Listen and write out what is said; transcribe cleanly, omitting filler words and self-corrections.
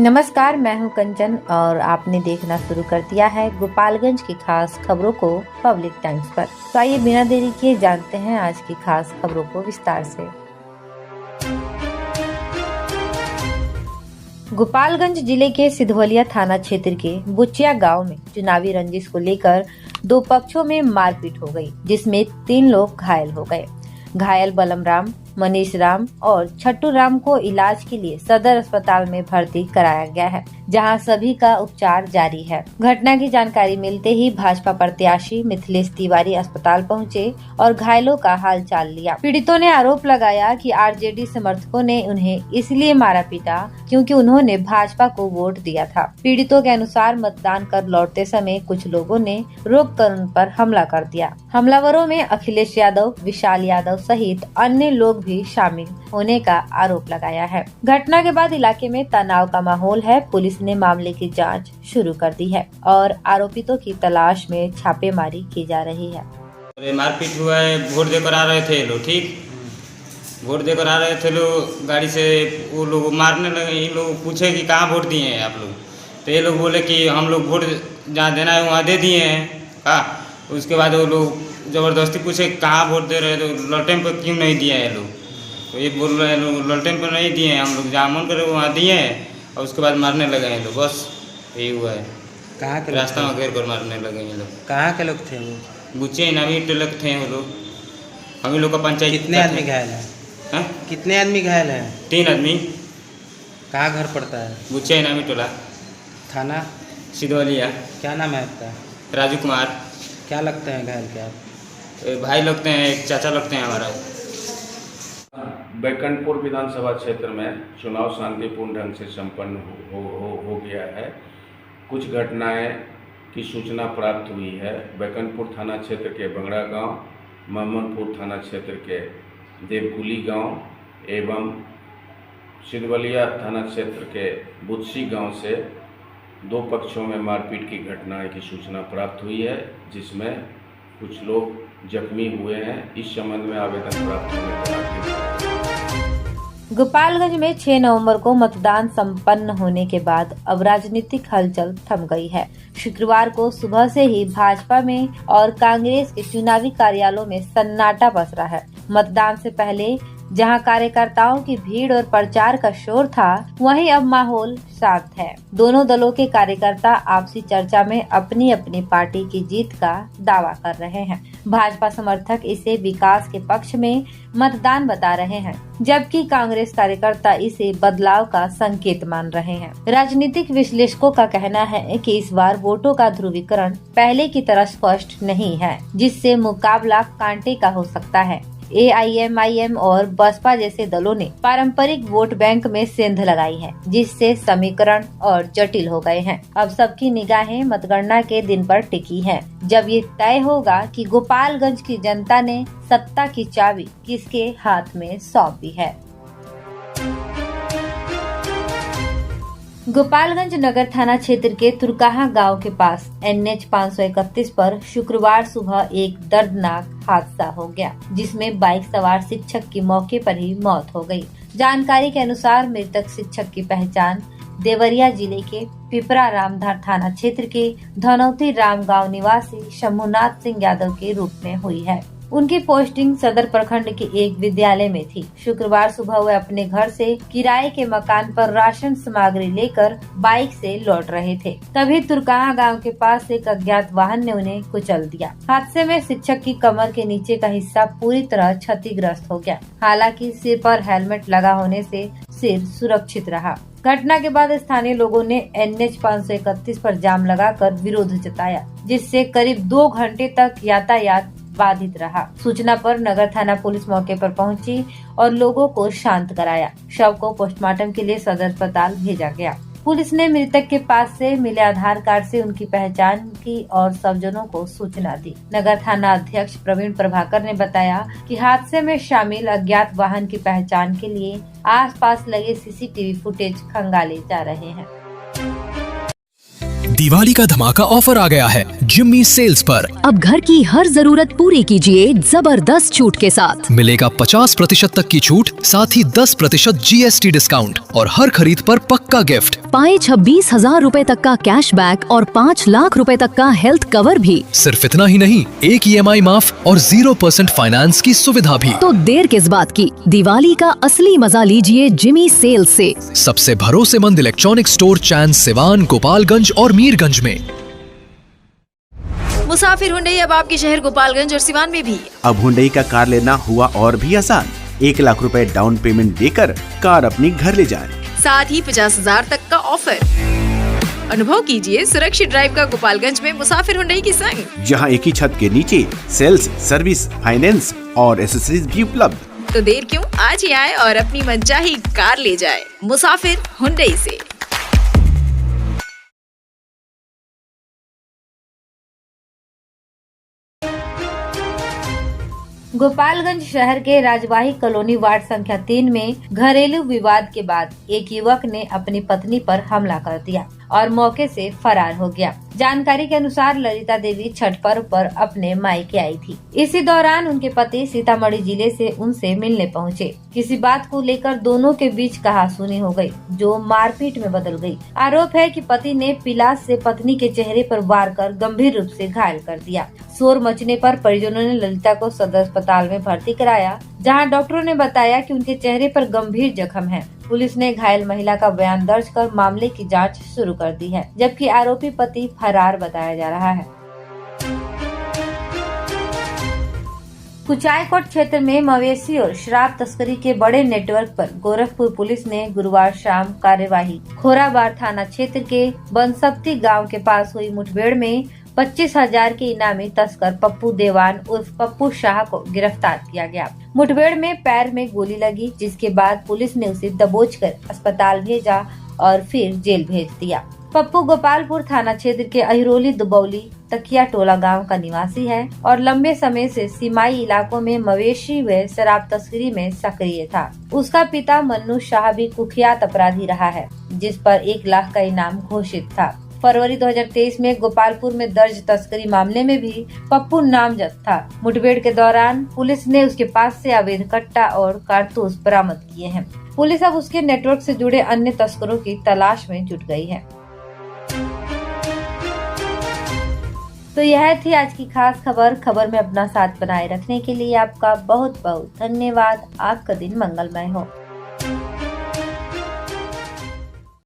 नमस्कार, मैं हूं कंचन और आपने देखना शुरू कर दिया है गोपालगंज की खास खबरों को पब्लिक टाइम्स पर। तो आइए बिना देरी किए जानते हैं आज की खास खबरों को विस्तार से। गोपालगंज जिले के सिधवलिया थाना क्षेत्र के बुचिया गांव में चुनावी रंजिश को लेकर दो पक्षों में मारपीट हो गई, जिसमें 3 लोग घायल हो गए। घायल बलमराम, मनीष राम और छट्टू राम को इलाज के लिए सदर अस्पताल में भर्ती कराया गया है, जहां सभी का उपचार जारी है। घटना की जानकारी मिलते ही भाजपा प्रत्याशी मिथिलेश तिवारी अस्पताल पहुंचे और घायलों का हालचाल लिया। पीड़ितों ने आरोप लगाया कि आरजेडी समर्थकों ने उन्हें इसलिए मारा पीटा क्योंकि उन्होंने भाजपा को वोट दिया था। पीड़ितों के अनुसार मतदान कर लौटते समय कुछ लोगों ने रोक कर उन पर हमला कर दिया। हमलावरों में अखिलेश यादव, विशाल यादव सहित अन्य लोग भी शामिल होने का आरोप लगाया है। घटना के बाद इलाके में तनाव का माहौल है। पुलिस ने मामले की जांच शुरू कर दी है और आरोपितों की तलाश में छापेमारी की जा रही है। मारपीट हुआ है। वोट देकर आ रहे थे लोग, ठीक वोट देकर आ रहे थे लोग, गाड़ी से वो लोग मारने लगे। इन लोग पूछे कि कहाँ वोट दिए हैं आप लोग, तो ये लोग बोले कि हम लोग वोट जहाँ देना है वहाँ दे दिए हैं। हाँ, उसके बाद वो लोग ज़बरदस्ती पूछे कहाँ वोट दे रहे, तो ललटेन पर क्यों नहीं दिए हैं लोग, तो ये बोल रहे हैं लोग ललटेन पर नहीं दिए हैं, हम लोग जहाँ मन करे वहाँ दिए हैं। और उसके बाद मारने लगे हैं लोग, बस यही हुआ है। कहाँ के रास्ता में घेर कर मारने लगे हैं लोग। कहाँ के लोग थे वो? गुच्चे इनामी टलक थे वो लोग। हम ही लोग का पंचायत। कितने आदमी घायल हैं? हाँ, कितने आदमी घायल हैं? 3 आदमी। कहाँ घर पड़ता है? गुच्चे इनामी टोला, थाना सिधवलिया। क्या नाम है आपका? राजू कुमार। क्या लगते हैं घायल के आप? भाई लगते हैं, एक चाचा लगते हैं हमारा। बैकुंठपुर विधानसभा क्षेत्र में चुनाव शांतिपूर्ण ढंग से संपन्न हो गया है। कुछ घटनाएं की सूचना प्राप्त हुई है। बैकुंठपुर थाना क्षेत्र के बंगड़ा गांव, मोहम्मदपुर थाना क्षेत्र के देवकुली गांव एवं सिधवलिया थाना क्षेत्र के बुत्सी गांव से 2 पक्षों में मारपीट की घटनाएं की सूचना प्राप्त हुई है, जिसमें कुछ लोग जख्मी हुए हैं। इस संबंध में आवेदन प्राप्त होने के बाद गोपालगंज में 6 नवंबर को मतदान संपन्न होने के बाद अब राजनीतिक हलचल थम गई है। शुक्रवार को सुबह से ही भाजपा में और कांग्रेस के चुनावी कार्यालयों में सन्नाटा पसरा है। मतदान से पहले जहां कार्यकर्ताओं की भीड़ और प्रचार का शोर था, वहीं अब माहौल शांत है। दोनों दलों के कार्यकर्ता आपसी चर्चा में अपनी अपनी पार्टी की जीत का दावा कर रहे हैं। भाजपा समर्थक इसे विकास के पक्ष में मतदान बता रहे हैं, जबकि कांग्रेस कार्यकर्ता इसे बदलाव का संकेत मान रहे हैं। राजनीतिक विश्लेषकों का कहना है कि इस बार वोटों का ध्रुवीकरण पहले की तरह स्पष्ट नहीं है, जिससे मुकाबला कांटे का हो सकता है। AIMIM और बसपा जैसे दलों ने पारंपरिक वोट बैंक में सेंध लगाई है, जिससे समीकरण और जटिल हो गए हैं। अब सबकी निगाहें मतगणना के दिन पर टिकी हैं, जब ये तय होगा कि गोपालगंज की जनता ने सत्ता की चाबी किसके हाथ में सौंपी है। गोपालगंज नगर थाना क्षेत्र के तुरकाहा गांव के पास NH 531 पर शुक्रवार सुबह एक दर्दनाक हादसा हो गया, जिसमें बाइक सवार शिक्षक की मौके पर ही मौत हो गई। जानकारी के अनुसार मृतक शिक्षक की पहचान देवरिया जिले के पिपरा रामधार थाना क्षेत्र के धनौती राम गाँव निवासी शंभुनाथ सिंह यादव के रूप में हुई है। उनकी पोस्टिंग सदर प्रखंड के एक विद्यालय में थी। शुक्रवार सुबह वे अपने घर से किराए के मकान पर राशन सामग्री लेकर बाइक से लौट रहे थे। तभी तुरकाहा गांव के पास एक अज्ञात वाहन ने उन्हें कुचल दिया। हादसे में शिक्षक की कमर के नीचे का हिस्सा पूरी तरह क्षतिग्रस्त हो गया। हालांकि सिर पर हेलमेट लगा होने से सिर सुरक्षित रहा। घटना के बाद स्थानीय लोगों ने NH 531 पर जाम लगाकर विरोध जताया, जिससे करीब 2 घंटे तक यातायात बाधित रहा। सूचना पर नगर थाना पुलिस मौके पर पहुंची और लोगों को शांत कराया। शव को पोस्टमार्टम के लिए सदर अस्पताल भेजा गया। पुलिस ने मृतक के पास से मिले आधार कार्ड से उनकी पहचान की और स्वजनों को सूचना दी। नगर थाना अध्यक्ष प्रवीण प्रभाकर ने बताया कि हादसे में शामिल अज्ञात वाहन की पहचान के लिए आसपास लगे CCTV फुटेज खंगाले जा रहे हैं। दिवाली का धमाका ऑफर आ गया है जिम्मी सेल्स पर। अब घर की हर जरूरत पूरी कीजिए जबरदस्त छूट के साथ। मिलेगा 50% तक की छूट, साथ ही 10% GST डिस्काउंट और हर खरीद पर पक्का गिफ्ट। पाए 26,000 रूपए तक का कैशबैक और 5 लाख रुपए तक का हेल्थ कवर भी। सिर्फ इतना ही नहीं, एक EMI माफ और 0% फाइनेंस की सुविधा भी। तो देर किस बात की, दिवाली का असली मजा लीजिए जिमी सेल्स से। सबसे भरोसेमंद इलेक्ट्रॉनिक स्टोर चैन सिवान, गोपालगंज और मीरगंज में। मुसाफिर हुंडई अब आपके शहर गोपालगंज और सिवान में भी। अब हुंडई का कार लेना हुआ और भी आसान। 1 लाख रुपए डाउन पेमेंट देकर कार अपनी घर ले जाएं। साथ ही 50,000 तक का ऑफर। अनुभव कीजिए सुरक्षित ड्राइव का गोपालगंज में मुसाफिर हुंडई की संग, जहां एक ही छत के नीचे सेल्स, सर्विस, फाइनेंस और एसेसरीज भी उपलब्ध। तो देर क्यों, आज ही आए और अपनी मनचाही कार ले जाए मुसाफिर हुंडई से। गोपालगंज शहर के राजवाही कॉलोनी वार्ड संख्या 3 में घरेलू विवाद के बाद एक युवक ने अपनी पत्नी पर हमला कर दिया और मौके से फरार हो गया। जानकारी के अनुसार ललिता देवी छठ पर्व पर अपने मायके आई थी। इसी दौरान उनके पति सीतामढ़ी जिले से उनसे मिलने पहुंचे। किसी बात को लेकर दोनों के बीच कहासुनी हो गई, जो मारपीट में बदल गई। आरोप है कि पति ने पिलास से पत्नी के चेहरे पर वार कर गंभीर रूप से घायल कर दिया। शोर मचने पर परिजनों ने ललिता को सदर अस्पताल में भर्ती कराया, जहां डॉक्टरों ने बताया कि उनके चेहरे पर गंभीर जख्म है। पुलिस ने घायल महिला का बयान दर्ज कर मामले की जांच शुरू कर दी है, जबकि आरोपी पति फरार बताया जा रहा है। कुचायकोट क्षेत्र में मवेशी और शराब तस्करी के बड़े नेटवर्क पर गोरखपुर पुलिस ने गुरुवार शाम कार्यवाही। खोराबार थाना क्षेत्र के बनसप्ती गांव के पास हुई मुठभेड़ में 25,000 के इनामी तस्कर पप्पू देवान उर्फ पप्पू शाह को गिरफ्तार किया गया। मुठभेड़ में पैर में गोली लगी, जिसके बाद पुलिस ने उसे दबोचकर अस्पताल भेजा और फिर जेल भेज दिया। पप्पू गोपालपुर थाना क्षेत्र के अहिरोली दुबौली तकिया टोला गांव का निवासी है और लंबे समय से सीमाई इलाकों में मवेशी व शराब तस्करी में सक्रिय था। उसका पिता मन्नू शाह भी कुख्यात अपराधी रहा है, जिस पर 1 लाख का इनाम घोषित था। फरवरी 2023 में गोपालपुर में दर्ज तस्करी मामले में भी पप्पू नामजद था। मुठभेड़ के दौरान पुलिस ने उसके पास से अवैध कट्टा और कारतूस बरामद किए हैं। पुलिस अब उसके नेटवर्क से जुड़े अन्य तस्करों की तलाश में जुट गई है। तो यह थी आज की खास खबर में अपना साथ बनाए रखने के लिए आपका बहुत बहुत धन्यवाद। आपका दिन मंगलमय हो।